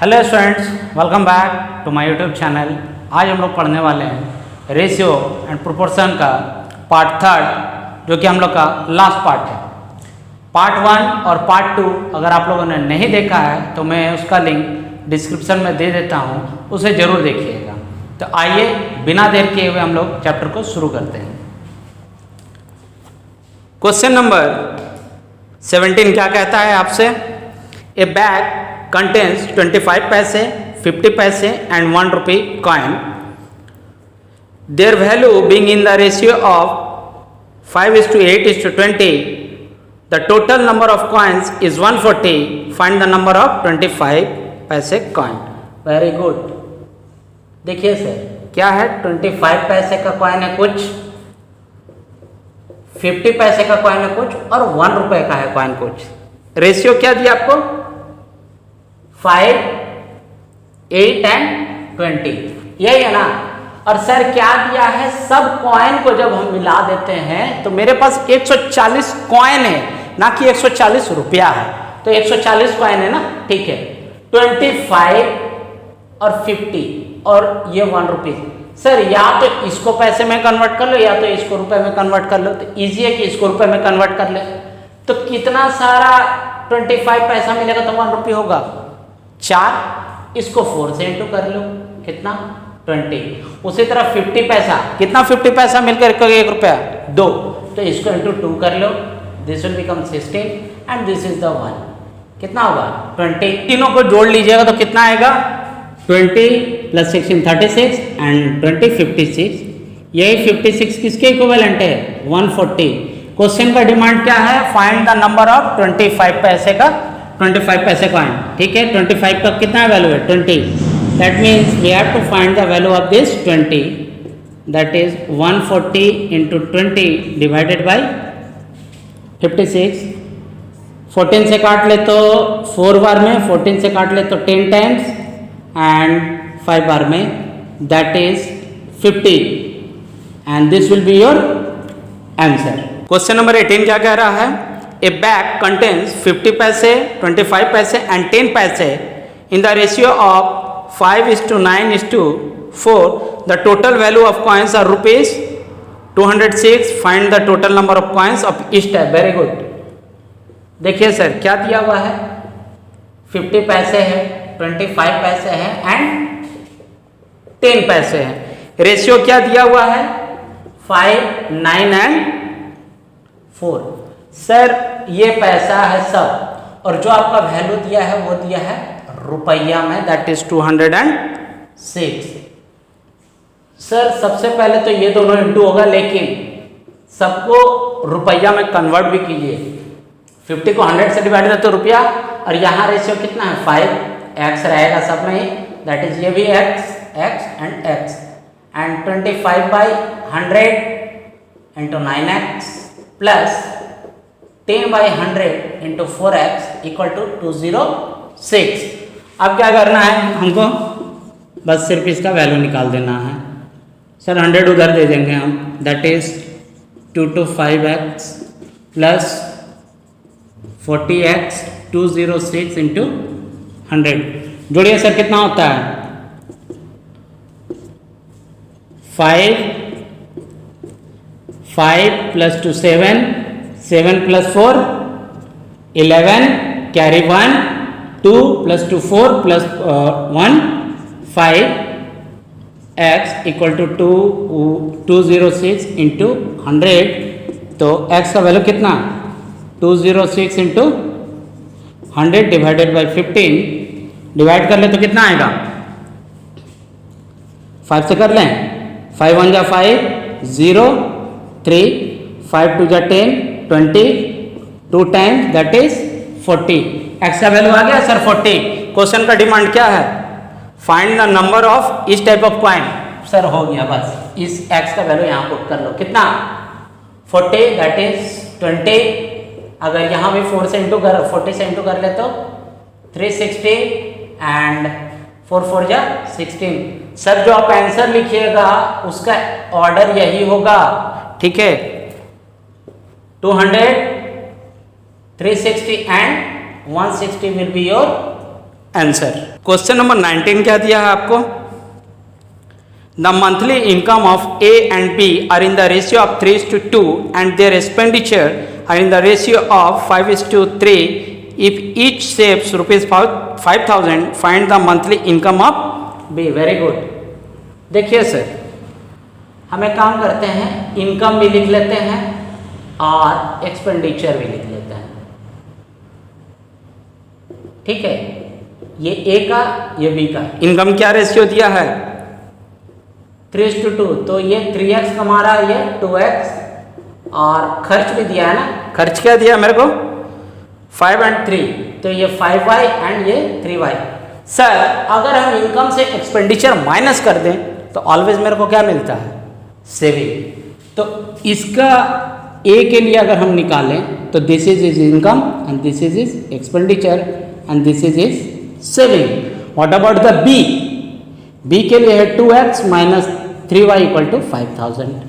Hello students, welcome back to my YouTube channel. आज हम लोग पढ़ने वाले हैं रेशियो एंड प्रोपोर्शन का पार्ट थर्ड, जो कि हम लोग का लास्ट पार्ट है। पार्ट वन और पार्ट टू अगर आप लोगों ने नहीं देखा है तो मैं उसका लिंक डिस्क्रिप्शन में दे देता हूँ, उसे ज़रूर देखिएगा। तो आइए बिना देर किए हुए हम लोग चैप्टर को शुरू करते हैं। क्वेश्चन नंबर 17 क्या कहता है आपसे? ए बैग contains 25 पैसे, 50 पैसे and 1 rupee coin. Their value being in the ratio of 5:8:20. The total number of coins is 140. Find the number of 25 पैसे coin. Very good. देखिए सर, क्या है? 25 पैसे का कॉइन है कुछ, 50 पैसे का कॉइन है कुछ और 1 रुपए का है कॉइन कुछ। रेशियो क्या दिया आपको? 5, 8 एंड 20, यही है ना। और सर क्या दिया है? सब कॉइन को जब हम मिला देते हैं तो मेरे पास 140 कॉइन है, ना कि 140 रुपया है। तो 140 कॉइन है ना, ठीक है। 25 और 50 और ये 1 रुपी। सर या तो इसको पैसे में कन्वर्ट कर लो या तो इसको रुपए में कन्वर्ट कर लो। तो इजी है कि इसको रुपए में कन्वर्ट कर ले। तो कितना सारा 25 पैसा मिलेगा तो 1 रुपये होगा 4। इसको 4 से इंटू कर लो, कितना? 20। उसी तरह 50 पैसा, कितना 50 पैसा मिलकर 1 रुपया? 2। तो इसको इंटू 2 कर लो, this will become 16 and this is the 1। कितना होगा? 20। तीनों को जोड़ लीजिएगा तो कितना आएगा? 20 + 16 36 एंड 20 56। यही 56 किसके इक्विवेलेंट है? 140। क्वेश्चन का डिमांड क्या है? फाइंड द नंबर ऑफ 25 पैसे का 25 पैसे कॉइन। ठीक है, 25 का कितना वैल्यू है? 20। That means we have to find the value of this 20, that is 140 into 20 divided by 56। 14 से काट ले तो 4 बार में, 14 से काट ले तो 10 टाइम्स एंड 5 बार में, that is 50 and this will be your answer. Question number 18 क्या कह रहा है? A bag contains 50 पैसे, 25 पैसे and 10 पैसे in the ratio of 5:9:4. The total value of coins are rupees 206. Find the total number of coins of each type. Very good. देखिए sir क्या दिया हुआ है? 50 पैसे है, 25 पैसे है एंड 10 पैसे है। रेशियो क्या दिया हुआ है? 5, 9 एंड 4। सर ये पैसा है सब, और जो आपका वैल्यू दिया है वो दिया है रुपया में, दैट इज 206। सर सबसे पहले तो ये दोनों इंटू होगा, लेकिन सबको रुपया में कन्वर्ट भी कीजिए। 50 को 100 से डिवाइड करते तो रुपया, और यहाँ रेशियो कितना है? 5x रहेगा सब में ही, दैट इज ये भी x and x and 25/100 into 9x plus 10/100 into 4x equal to 206। अब क्या करना है हमको? बस सिर्फ इसका वैल्यू निकाल देना है। सर 100 उधर दे देंगे हम, that is 2 to 5x plus 40x 206 into 100। जोड़िए सर कितना होता है? 5 + 2 7, 7 + 4 11, carry 1, 2 + 2 4 + 1 5, x equal to 206 into 100। तो x का वैल्यू कितना? 206 इंटू 100 डिवाइडेड बाई 15। डिवाइड कर ले तो कितना आएगा? 5 से कर लें, 5 1 जा 5, 0 3, 5 2 जा 10, 20, 2 टाइम्स दैट इज 40। एक्स का वैल्यू आ गया सर 40। क्वेश्चन का डिमांड क्या है? फाइंड द नंबर ऑफ इस टाइप ऑफ कॉइन। सर हो गया, बस इस एक्स का वैल्यू यहाँ पुट कर लो। कितना? 40 दैट इज 20। अगर यहाँ भी 4 से इंटू कर 40 से इंटू कर ले तो 360 एंड 4 4 जा 16। सर जो आप आंसर लिखिएगा उसका ऑर्डर यही होगा, ठीक है। 200, 360 and 160 will be your answer. Question number 19 क्या दिया है आपको? The monthly income of A and B are in the ratio of 3:2 and their expenditure are in the ratio of 5:3। If each saves ₹5,000 find the monthly income of B. Very good. देखिए sir, हमें काम करते हैं, income भी लिख लेते हैं और एक्सपेंडिचर भी लिख लेते हैं। ठीक है, ये ए का, ये बी का। इनकम क्या रेशियो दिया है? 3:2। तो ये 3x कमा रहा है, ये 2x। और खर्च भी दिया है ना, खर्च क्या दिया मेरे को? 5 और 3, तो ये 5y एंड ये 3y। सर अगर हम इनकम से एक्सपेंडिचर माइनस कर दें तो ऑलवेज मेरे को क्या मिलता है? सेविंग। तो इसका ए के लिए अगर हम निकालें तो this is is income and this is is expenditure and this is is saving. What about the B? B के लिए है 2x minus 3y equal to 5,000।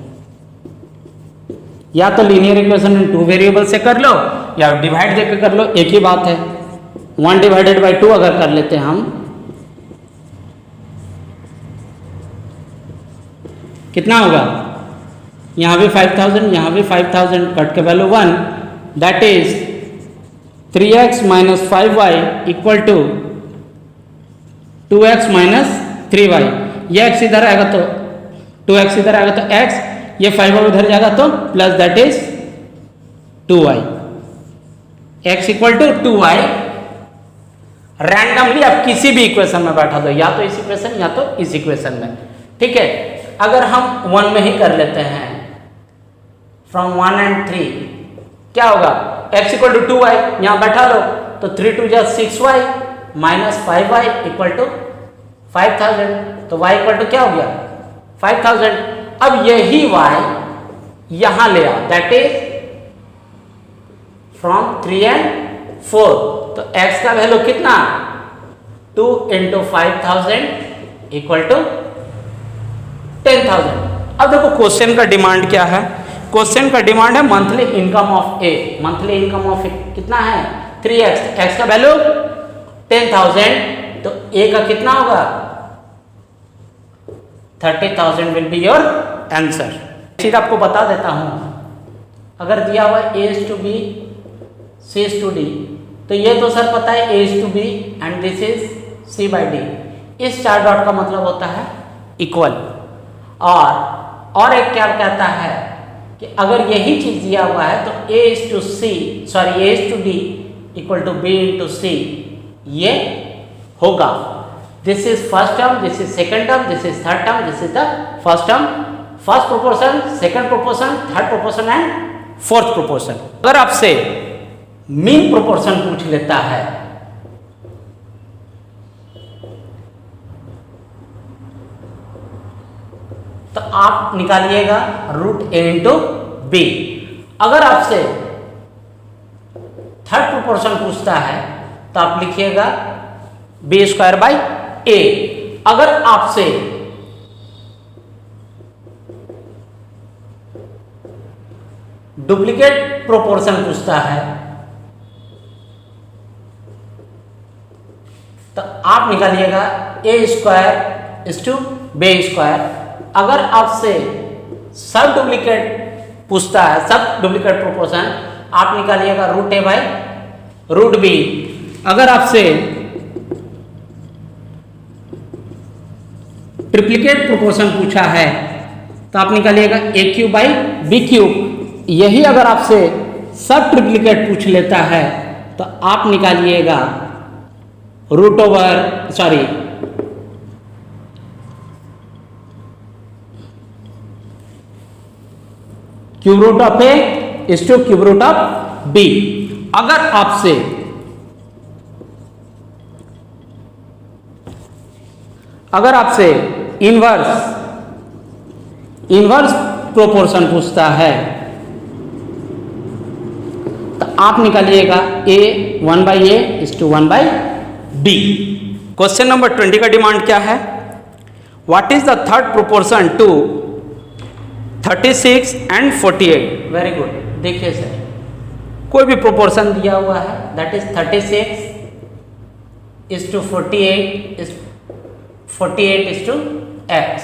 या तो लीनियर इक्वेशन इन 2 वेरिएबल से कर लो या डिवाइड देकर कर लो, एक ही बात है। 1 डिवाइडेड बाई 2 अगर कर लेते हैं हम, कितना होगा? यहाँ भी 5,000, यहाँ भी 5,000, कट के value 1, that is 3x minus 5y equal to 2x minus 3y। ये x इधर आएगा तो 2x इधर आएगा तो x, ये 5y उधर जाएगा तो plus, that is 2y। x equal to 2y। Randomly आप किसी भी इक्वेशन में बैठा दो, या तो इस इक्वेशन या तो इस इक्वेशन में। ठीक है, अगर हम 1 में ही कर लेते हैं, फ्रॉम 1 and 3 क्या होगा? x इक्वल टू 2y, यहाँ बैठा लो तो 3 2 जा 6y minus 5y equal to 5,000। तो y इक्वल टू क्या हो गया? 5,000। अब यही y यहां ले आओ, दैट इज फ्रॉम 3 and 4। तो x का वैल्यू कितना? 2 into 5,000 इक्वल टू 10,000। अब देखो क्वेश्चन का डिमांड क्या है? क्वेश्चन का डिमांड है monthly income of A. Monthly income of A कितना है? 3x। x का वैल्यू 10,000, तो a का कितना होगा? 30,000 विल बी योर आंसर। चीज आपको बता देता हूं, अगर दिया हुआ a is to b, c is to d, तो ये तो सर पता है a is to b and this is c by d। इस 4 डॉट का मतलब होता है इक्वल। और एक क्या कहता है कि अगर यही चीज दिया हुआ है तो a is to d equal to b into c, ये होगा। This is first term, this is second term, this is third term, this is the first term, first proportion, second proportion, third proportion and fourth proportion. अगर आपसे mean proportion पूछ लेता है तो आप निकालिएगा रूट a इंटू बी। अगर आपसे थर्ड प्रोपोर्शन पूछता है तो आप लिखिएगा बी स्क्वायर बाई ए। अगर आपसे डुप्लीकेट प्रोपोर्शन पूछता है तो आप निकालिएगा A square is to B square. अगर आपसे सब डुप्लीकेट पूछता है, सब डुप्लीकेट प्रोपोर्शन, आप निकालिएगा root A by root B. अगर आपसे ट्रिप्लिकेट प्रोपोर्शन पूछा है तो आप निकालिएगा A cube by B cube. यही अगर आपसे सब ट्रिप्लिकेट पूछ लेता है तो आप निकालिएगा root over cube root of A is to cube root of B. अगर आपसे इनवर्स प्रोपोर्शन पूछता है तो आप निकालिएगा a 1 by a is to 1 by b। Question number 20 का डिमांड क्या है? What is the third proportion to 36 and 48? Very good. देखिए सर, कोई भी प्रोपोर्शन दिया हुआ है that is 36 is to 48 is to x.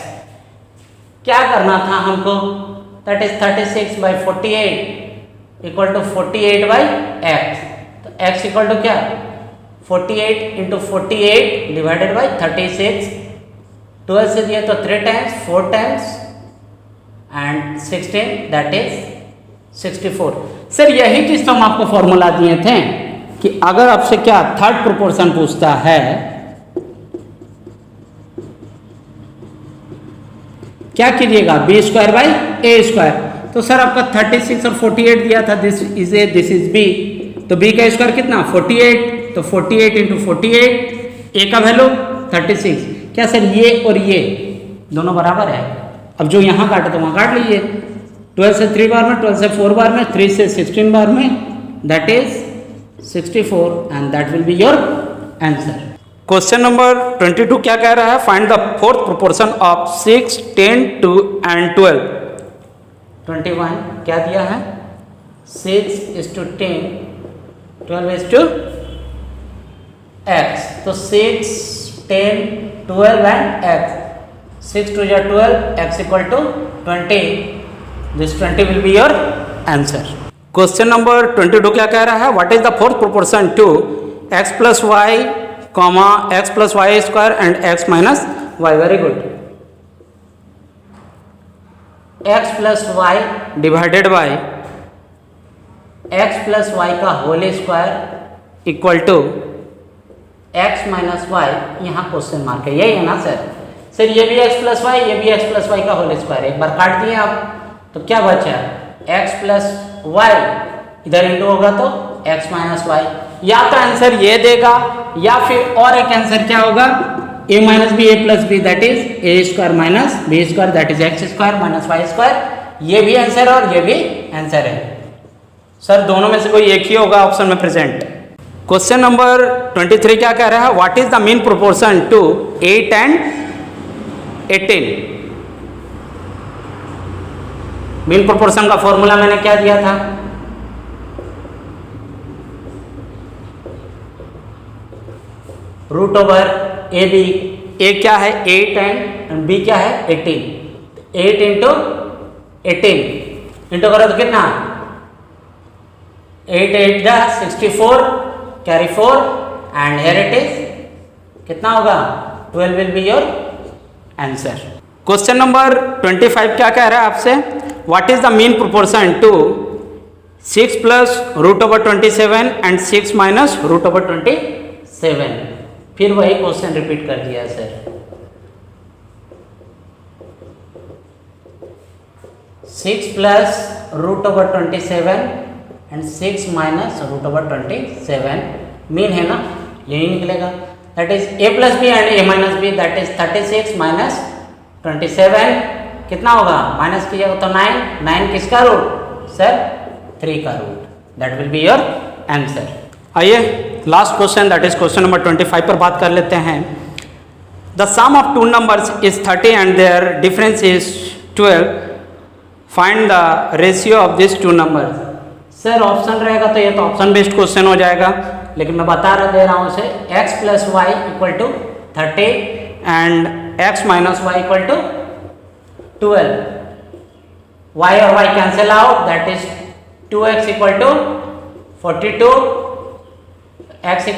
क्या करना था हमको, that is 36/48 equal to 48/x। तो x इक्वल टू क्या, 48 इंटू 48 डिवाइडेड बाई 36। 12 से दिया तो 3 times, 4 times and 16 that is 64। Sir यही चीज तो हम आपको फॉर्मूला दिए थे कि अगर आपसे क्या थर्ड प्रोपोर्शन पूछता है, क्या कीजिएगा, b²/a²। तो सर आपका 36 और 48 दिया था, this is a, this is b, तो b का स्क्वायर कितना 48, तो 48 इंटू 48, a का वैल्यू 36। क्या सर ये और ये दोनों बराबर है? अब जो यहाँ काटे तो वहाँ काट लीजिए। 12 से 3 बार में, 12 से 4 बार में, 3 से 16 बार में, that is 64 and that will be your answer. Question number 22 क्या कह रहा है, find the fourth proportion of 6, 10, 2 and 12। 21 क्या दिया है, 6:10, 12:x। तो 6, 10, 12 and x। 6 2 = 12, x equal to 20। This 20 will be your answer. Question number 22 क्या कह रहा है, what is the fourth proportion to x + y, x + y² and x - y। Very good. x + y divided by x + y का whole square equal to x - y। यहाँ question mark है, यही है ना सर? सर ये भी x + y, ये भी x + y का होल स्क्वायर। एक बार काट दिए आप, तो क्या बचा, x + y, इधर इंटू होगा तो x - y। या तो आंसर ये देगा, या फिर और एक आंसर क्या होगा, a - b, a + b that is a² - b² that is x² - y²। ये भी आंसर और ये भी आंसर है। सर दोनों में से कोई एक ही होगा ऑप्शन में प्रेजेंट। क्वेश्चन नंबर 23 क्या कह रहा है, what is the mean proportion to 8 and 18। Mean proportion का फॉर्मूला मैंने क्या दिया था, √/AB। a क्या है 8 एंड b क्या है 18। 8 इंटू 18 इंटू करो तो कितना, 8 8 64, carry 4 and here it is कितना होगा, 12 will be your answer. Question number 25 क्या कह रहा है आपसे, what is the mean proportion to 6 + √27 and 6 - √27। फिर वही क्वेश्चन रिपीट कर दिया सर। 6 + √27 एंड 6 - √27 मीन है ना, यही निकलेगा। That is a + b and a - b that is 36 - 27। कितना होगा, माइनस कीजिएगा तो 9। 9 किसका रूट सर, 3 का root. That will be your answer. आइए last question that is question number 25 पर बात कर लेते हैं। The sum of 2 numbers is 30 and their difference is 12। Find the ratio of this 2 numbers. Sir option रहेगा तो ये तो ऑप्शन बेस्ड क्वेश्चन हो जाएगा, लेकिन मैं बता दे रहा हूँ उसे, x + y = 30 and x - y = 12। y और y cancel out, that is 2x = 42, x =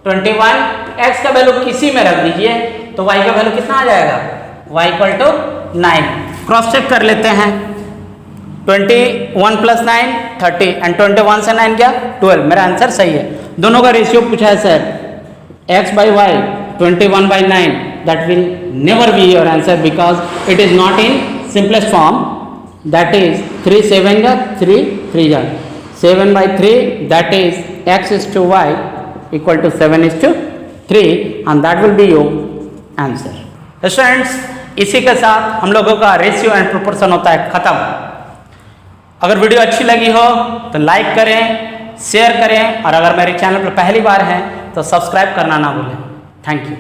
21। x का वैल्यू किसी में रख दीजिए तो y का वैल्यू कितना आ जाएगा, y = 9। क्रॉस चेक कर लेते हैं, 21 + 9 30 एंड 21 से 9 क्या 12। मेरा आंसर सही है। दोनों का रेशियो पूछा है sir, x/y 21/9। That will never be your answer because it is not in simplest form. That is 3 7 जा 3 3 जा 7/3 that is x = y = 7:3 and that will be your answer. Students इसी के साथ हम लोगों का रेशियो एंड प्रोपोर्शन होता है खत्म। अगर वीडियो अच्छी लगी हो तो लाइक करें, शेयर करें, और अगर मेरे चैनल पर पहली बार हैं तो सब्सक्राइब करना ना भूलें। Thank you.